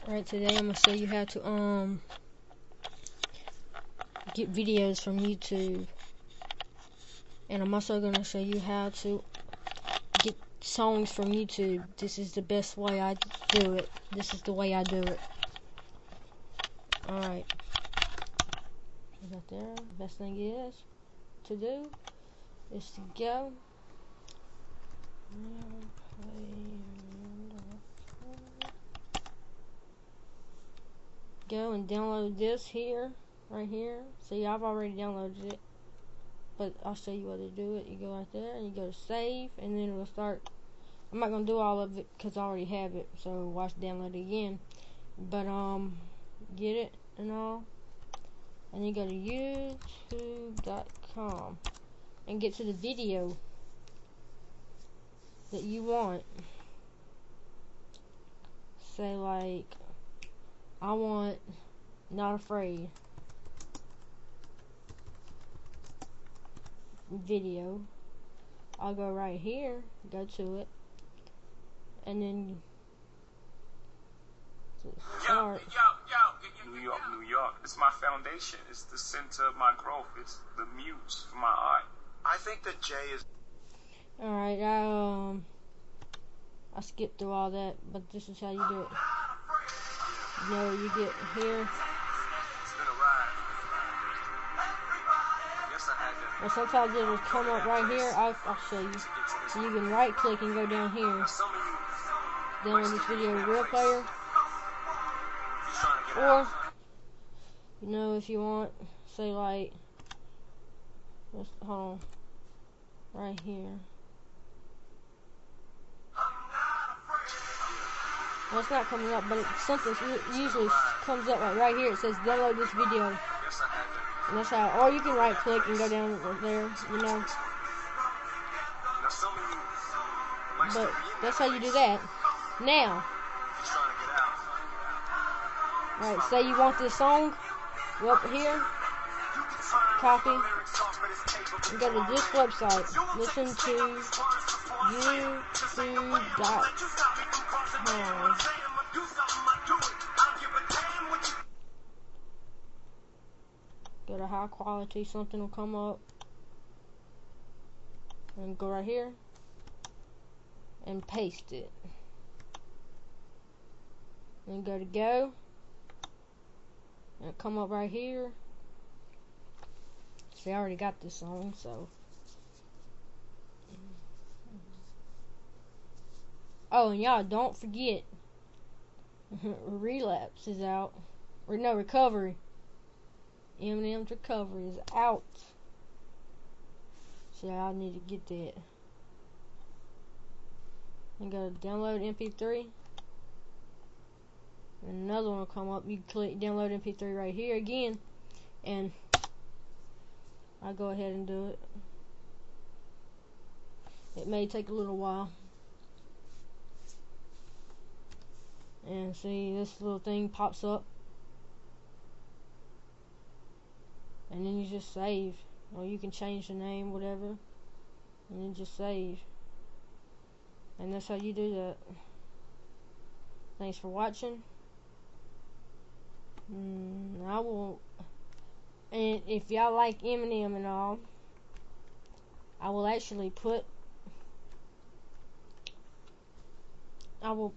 Alright, today I'm gonna show you how to get videos from YouTube, and I'm also gonna show you how to get songs from YouTube. This is the best way I do it. This is the way I do it. Alright, right there. The best thing is to do is to go and download this here, right here. See, I've already downloaded it, but I'll show you how to do it. You go right there and you go to save, and then it'll start. I'm not gonna do all of it because I already have it, so watch download it again. But get it and all, and you go to youtube.com and get to the video that you want. Say like, I want Not Afraid video. I'll go right here, go to it, and then start. New York. It's my foundation. It's the center of my growth. It's the muse for my art. I think that Jay is. Alright, I skipped through all that, but this is how you do it. You know, you get here. It's been a ride. Yes, I had that. And sometimes it'll come up right here. I'll show you. So you can right click and go down here. Download this video real player. Or, you know, if you want, say like, hold on, right here. Well, it's not coming up, but something usually comes up right here. It says download this video. And that's how, or you can right click and go down there, you know. But that's how you do that. Now, right, say you want this song, go up here, copy, and go to this website. Listen to youtube.com. Go to high quality, something will come up, and go right here and paste it. Then go to go, and come up right here. See, I already got this song, so. Oh, and y'all don't forget, Relapse is out. Or no, Recovery. Eminem's Recovery is out. So I need to get that. And go to download MP3. And another one will come up. You click download MP3 right here again. And I'll go ahead and do it. It may take a little while. And see, this little thing pops up. And then you just save. Or you can change the name, whatever. And then just save. And that's how you do that. Thanks for watching. I will. And if y'all like Eminem and all, I will actually put. I will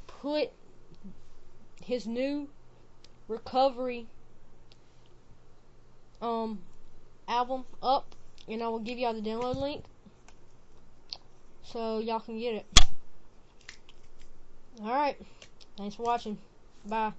put his new Recovery album up, and I will give y'all the download link so y'all can get it. Alright, thanks for watching. Bye.